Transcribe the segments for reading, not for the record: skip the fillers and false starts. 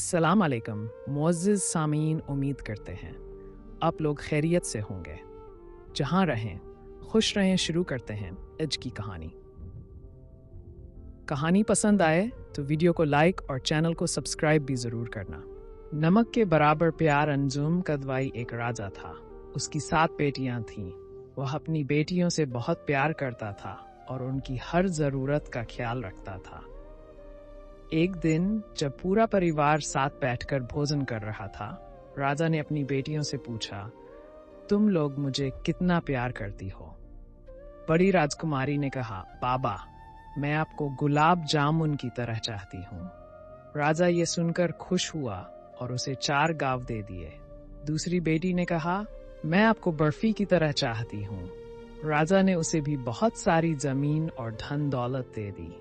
अस्सलाम वालेकुम मुअज़्ज़िज़ सामीन, उम्मीद करते हैं आप लोग खैरियत से होंगे। जहाँ रहें खुश रहें। शुरू करते हैं आज की कहानी। कहानी पसंद आए तो वीडियो को लाइक और चैनल को सब्सक्राइब भी ज़रूर करना। नमक के बराबर प्यार अंजुम कदवाई एक राजा था। उसकी 7 बेटियां थीं। वह अपनी बेटियों से बहुत प्यार करता था और उनकी हर ज़रूरत का ख्याल रखता था। एक दिन जब पूरा परिवार साथ बैठकर भोजन कर रहा था, राजा ने अपनी बेटियों से पूछा, तुम लोग मुझे कितना प्यार करती हो? बड़ी राजकुमारी ने कहा, बाबा, मैं आपको गुलाब जामुन की तरह चाहती हूँ। राजा ये सुनकर खुश हुआ और उसे 4 गाव दे दिए। दूसरी बेटी ने कहा, मैं आपको बर्फी की तरह चाहती हूँ। राजा ने उसे भी बहुत सारी जमीन और धन दौलत दे दी।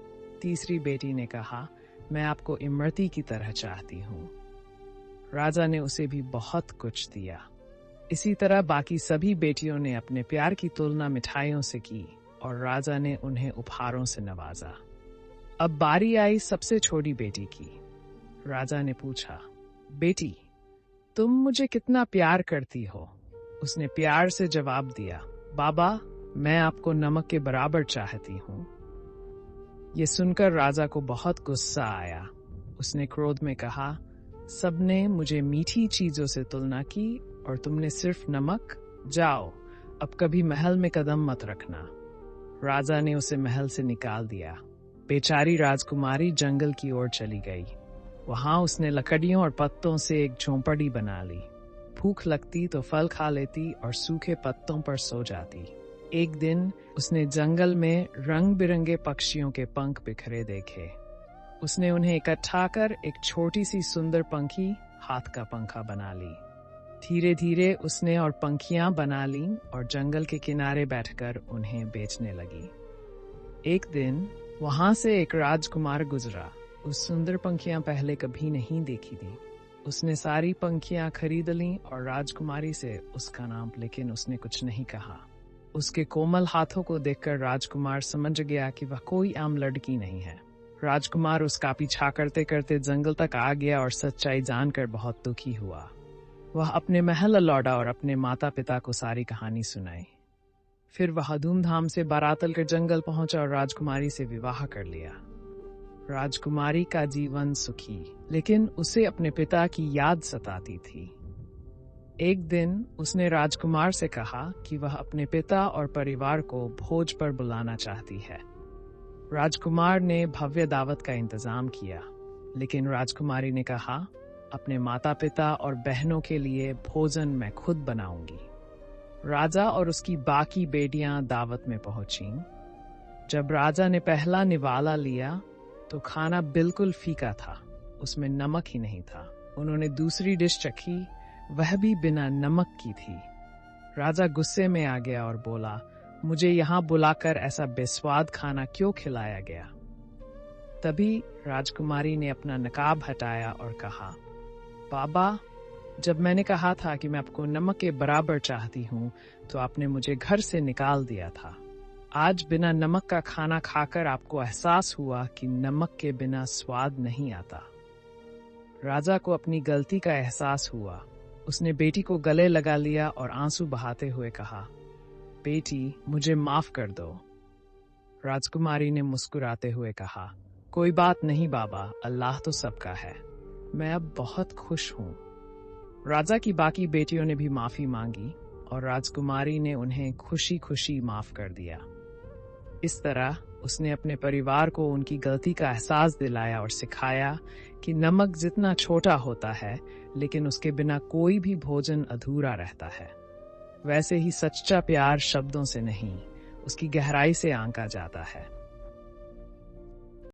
तीसरी बेटी ने कहा, मैं आपको इमरती की तरह चाहती हूँ। राजा ने उसे भी बहुत कुछ दिया। इसी तरह बाकी सभी बेटियों ने अपने प्यार की तुलना मिठाइयों से की और राजा ने उन्हें उपहारों से नवाजा। अब बारी आई सबसे छोटी बेटी की। राजा ने पूछा, बेटी, तुम मुझे कितना प्यार करती हो? उसने प्यार से जवाब दिया, बाबा, मैं आपको नमक के बराबर चाहती हूँ। ये सुनकर राजा को बहुत गुस्सा आया। उसने क्रोध में कहा, सबने मुझे मीठी चीजों से तुलना की और तुमने सिर्फ नमक? जाओ, अब कभी महल में कदम मत रखना। राजा ने उसे महल से निकाल दिया। बेचारी राजकुमारी जंगल की ओर चली गई। वहां उसने लकड़ियों और पत्तों से एक झोंपड़ी बना ली। भूख लगती तो फल खा लेती और सूखे पत्तों पर सो जाती। एक दिन उसने जंगल में रंग बिरंगे पक्षियों के पंख बिखरे देखे। उसने उन्हें इकट्ठा कर एक छोटी सी सुंदर पंखी हाथ का पंखा बना ली। धीरे धीरे उसने और पंखियां बना ली और जंगल के किनारे बैठकर उन्हें बेचने लगी। एक दिन वहां से एक राजकुमार गुजरा। उस सुंदर पंखियां पहले कभी नहीं देखी थी। उसने सारी पंखियां खरीद ली और राजकुमारी से उसका नाम, लेकिन उसने कुछ नहीं कहा। उसके कोमल हाथों को देखकर राजकुमार समझ गया कि वह कोई आम लड़की नहीं है। राजकुमार उसका पीछा करते करते जंगल तक आ गया और सच्चाई जानकर बहुत दुखी हुआ। वह अपने महल लौटा और अपने माता पिता को सारी कहानी सुनाई। फिर वह धूमधाम से बारात लेकर जंगल पहुंचा और राजकुमारी से विवाह कर लिया। राजकुमारी का जीवन सुखी, लेकिन उसे अपने पिता की याद सताती थी। एक दिन उसने राजकुमार से कहा कि वह अपने पिता और परिवार को भोज पर बुलाना चाहती है। राजकुमार ने भव्य दावत का इंतजाम किया, लेकिन राजकुमारी ने कहा, अपने माता पिता और बहनों के लिए भोजन मैं खुद बनाऊंगी। राजा और उसकी बाकी बेटियां दावत में पहुंची। जब राजा ने पहला निवाला लिया तो खाना बिल्कुल फीका था, उसमें नमक ही नहीं था। उन्होंने दूसरी डिश चखी, वह भी बिना नमक की थी। राजा गुस्से में आ गया और बोला, मुझे यहाँ बुलाकर ऐसा बेस्वाद खाना क्यों खिलाया गया? तभी राजकुमारी ने अपना नकाब हटाया और कहा, बाबा, जब मैंने कहा था कि मैं आपको नमक के बराबर चाहती हूँ तो आपने मुझे घर से निकाल दिया था। आज बिना नमक का खाना खाकर आपको एहसास हुआ कि नमक के बिना स्वाद नहीं आता। राजा को अपनी गलती का एहसास हुआ। उसने बेटी को गले लगा लिया और आंसू बहाते हुए कहा, बेटी, मुझे माफ कर दो। राजकुमारी ने मुस्कुराते हुए कहा, कोई बात नहीं बाबा, अल्लाह तो सबका है। मैं अब बहुत खुश हूँ। राजा की बाकी बेटियों ने भी माफी मांगी और राजकुमारी ने उन्हें खुशी खुशी माफ कर दिया। इस तरह उसने अपने परिवार को उनकी गलती का एहसास दिलाया और सिखाया कि नमक जितना छोटा होता है, लेकिन उसके बिना कोई भी भोजन अधूरा रहता है। वैसे ही सच्चा प्यार शब्दों से नहीं, उसकी गहराई से आंका जाता है।